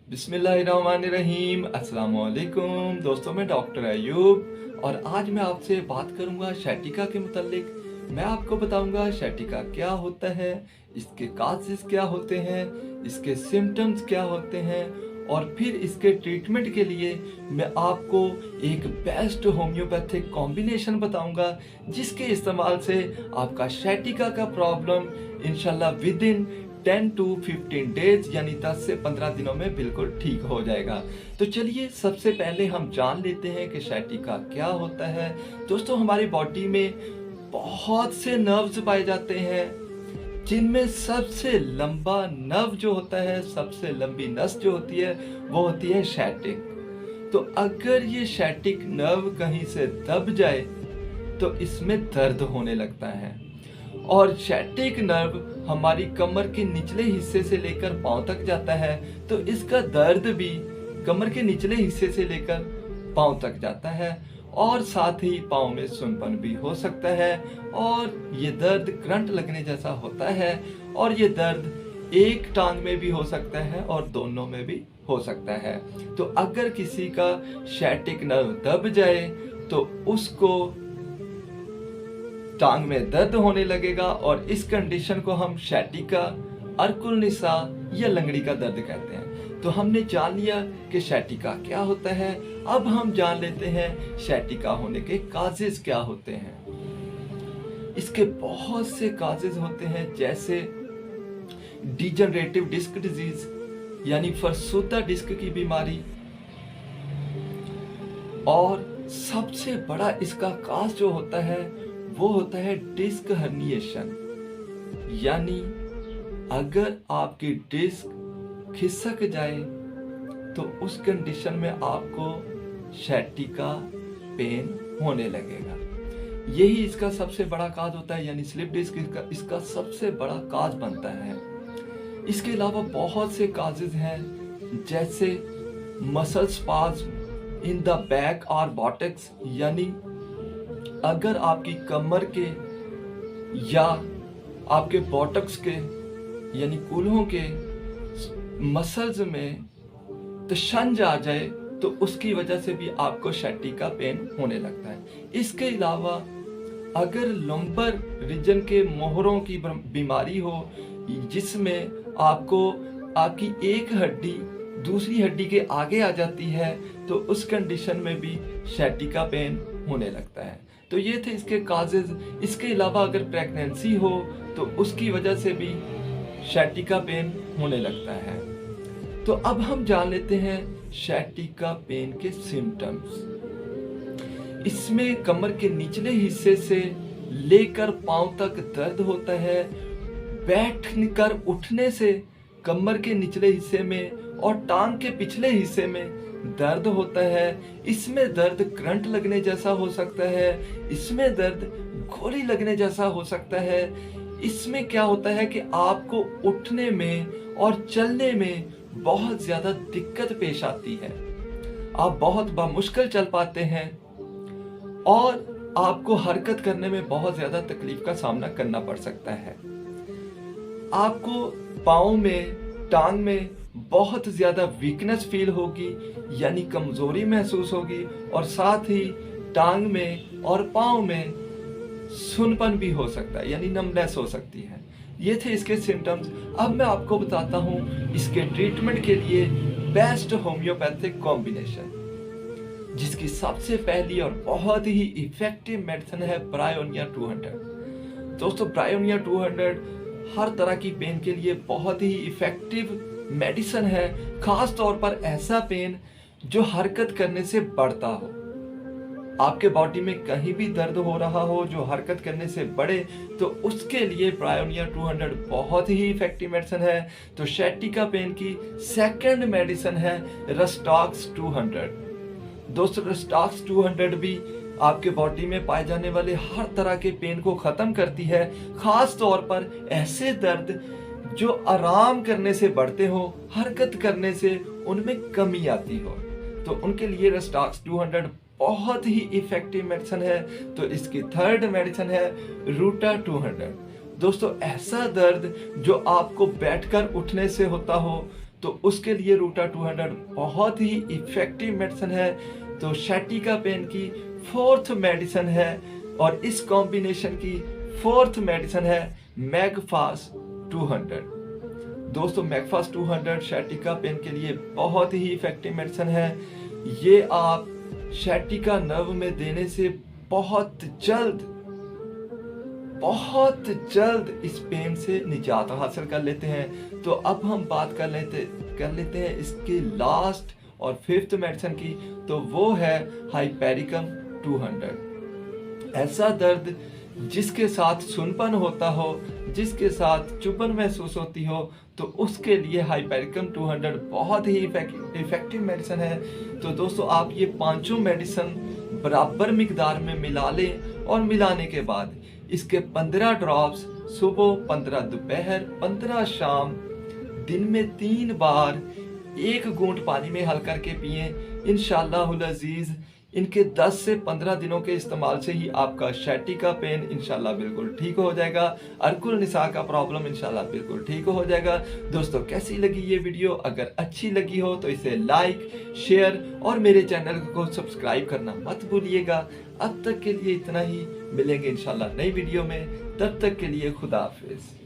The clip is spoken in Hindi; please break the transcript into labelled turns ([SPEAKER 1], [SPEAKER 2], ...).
[SPEAKER 1] बिस्मिल्लाहिर्रहमानिर्रहीम। अस्सलाम वालेकुम दोस्तों, मैं डॉक्टर अयूब और आज मैं आपसे बात करूंगा शैटिका के मुतालिक। मैं आपको बताऊंगा शैटिका क्या होता है, इसके काजेस क्या होते हैं, इसके सिम्टम्स क्या होते हैं और फिर इसके ट्रीटमेंट के लिए मैं आपको एक बेस्ट होम्योपैथिक कॉम्बिनेशन बताऊंगा जिसके इस्तेमाल से आपका शैटिका का प्रॉब्लम इंशाल्लाह विद इन 10 to 15 डेज यानी 10 से 15 दिनों में बिल्कुल ठीक हो जाएगा। तो चलिए सबसे पहले हम जान लेते हैं कि शैटिका क्या होता है। दोस्तों, हमारी बॉडी में बहुत से नर्व्स पाए जाते हैं जिनमें सबसे लंबा नर्व जो होता है, सबसे लंबी नस जो होती है वो होती है शैटिक। तो अगर ये शैटिक नर्व कहीं से दब जाए तो इसमें दर्द होने लगता है और शैटिक नर्व हमारी कमर के निचले हिस्से से लेकर पांव तक जाता है। तो इसका दर्द भी कमर के निचले हिस्से से लेकर पांव तक जाता है और साथ ही पांव में सुनपन भी हो सकता है और ये दर्द करंट लगने जैसा होता है और ये दर्द एक टांग में भी हो सकता है और दोनों में भी हो सकता है। तो अगर किसी का शैटिक नर्व दब जाए तो उसको टांग में दर्द होने लगेगा और इस कंडीशन को हम शैटिका, अर्कुल निसा या लंगड़ी का दर्द कहते हैं। तो हमने जान लिया कि शैटिका क्या होता है। अब हम जान लेते हैं शैटिका होने के काजेज क्या होते हैं। इसके बहुत से काजेज होते हैं जैसे डिजनरेटिव डिस्क डिजीज यानी फरसुद्दा डिस्क की बीमारी, और सबसे बड़ा इसका काज जो होता है वो होता है डिस्क हर्निएशन, यानी अगर आपकी डिस्क खिसक जाए तो उस कंडीशन में आपको शैटिका पेन होने लगेगा। यही इसका सबसे बड़ा काज होता है, यानी स्लिप डिस्क इसका सबसे बड़ा काज बनता है। इसके अलावा बहुत से काजेज हैं जैसे muscle spasm in the back और बॉटेक्स, यानी अगर आपकी कमर के या आपके बॉटक्स के यानी कूल्हों के मसल्स में तशंज आ जाए तो उसकी वजह से भी आपको शैटिका पेन होने लगता है। इसके अलावा अगर लंबर रीजन के मोहरों की बीमारी हो जिसमें आपको आपकी एक हड्डी दूसरी हड्डी के आगे आ जाती है तो उस कंडीशन में भी शैटिका पेन होने लगता है। तो ये थे इसके काजेज। इसके अलावा अगर प्रेगनेंसी हो तो उसकी वजह से भी शैटिका पेन होने लगता है। तो अब हम जान लेते हैं शैटिका पेन के सिम्टम्स। इसमें कमर के निचले हिस्से से लेकर पांव तक दर्द होता है। बैठकर उठने से कमर के निचले हिस्से में और टांग के पिछले हिस्से में दर्द होता है। इसमें दर्द करंट लगने जैसा हो सकता है, इसमें दर्द गोली लगने जैसा हो सकता है। इसमें क्या होता है कि आपको उठने में और चलने में बहुत ज्यादा दिक्कत पेश आती है, आप बहुत बामुश्किल चल पाते हैं और आपको हरकत करने में बहुत ज्यादा तकलीफ का सामना करना पड़ सकता है। आपको पाँव में, टांग में बहुत ज्यादा वीकनेस फील होगी, यानी कमजोरी महसूस होगी और साथ ही टांग में और पाँव में सुनपन भी हो सकता है, यानी नमनेस हो सकती है। ये थे इसके सिम्टम्स। अब मैं आपको बताता हूँ इसके ट्रीटमेंट के लिए बेस्ट होम्योपैथिक कॉम्बिनेशन, जिसकी सबसे पहली और बहुत ही इफेक्टिव मेडिसिन है ब्रायोनिया 200। दोस्तों, ब्रायोनिया 200 हर तरह की पेन के लिए बहुत ही इफेक्टिव मेडिसिन है, खास तौर पर ऐसा पेन जो हरकत करने से बढ़ता हो। आपके बॉडी में कहीं भी दर्द हो रहा हो जो हरकत करने से बढ़े तो उसके लिए ब्रायोनिया 200 बहुत ही इफेक्टिव मेडिसिन है। तो शैटिका पेन की सेकंड मेडिसिन है रस्टॉक्स 200। दोस्तों, रस्टॉक्स 200 भी आपके बॉडी में पाए जाने वाले हर तरह के पेन को खत्म करती है, खास तौर पर ऐसे दर्द जो आराम करने से बढ़ते हो, हरकत करने से उनमें कमी आती हो, तो उनके लिए रस्टॉक्स 200 बहुत ही इफेक्टिव मेडिसिन है। तो इसकी थर्ड मेडिसिन है रूटा 200। दोस्तों, ऐसा दर्द जो आपको बैठकर उठने से होता हो तो उसके लिए रूटा 200 बहुत ही इफेक्टिव मेडिसिन है। तो sciatica पेन की 4th मेडिसिन है और इस कॉम्बिनेशन की 4th मेडिसिन है मैगफास्ट 200। दोस्तों मैगफास्ट 200 sciatica पेन के लिए बहुत ही इफेक्टिव मेडिसिन है। ये आप sciatica नर्व में देने से बहुत जल्द इस पेन से निजात हासिल कर लेते हैं। तो अब हम बात कर लेते हैं इसकी लास्ट और 5th मेडिसिन की, तो वो है हाइपेरिकम 200। ऐसा दर्द जिसके साथ सुनपन होता हो, जिसके साथ चुभन महसूस होती हो, तो उसके लिए हाइपेरिकम 200 बहुत ही इफेक्टिव मेडिसिन है। तो दोस्तों आप ये पांचों मेडिसिन बराबर मिकदार में मिला लें और मिलाने के बाद इसके 15 ड्रॉप्स सुबह, 15 दोपहर, 15 शाम, दिन में 3 बार 1 घूंट पानी में हल करके पिएं। इंशाअल्लाहुल अजीज इनके 10 से 15 दिनों के इस्तेमाल से ही आपका sciatica पेन इंशाल्लाह बिल्कुल ठीक हो जाएगा। अर्कुल निसा का प्रॉब्लम इंशाल्लाह बिल्कुल ठीक हो जाएगा। दोस्तों कैसी लगी ये वीडियो? अगर अच्छी लगी हो तो इसे लाइक, शेयर और मेरे चैनल को सब्सक्राइब करना मत भूलिएगा। अब तक के लिए इतना ही, मिलेंगे इंशाल्लाह नई वीडियो में। तब तक के लिए खुदा हाफिज।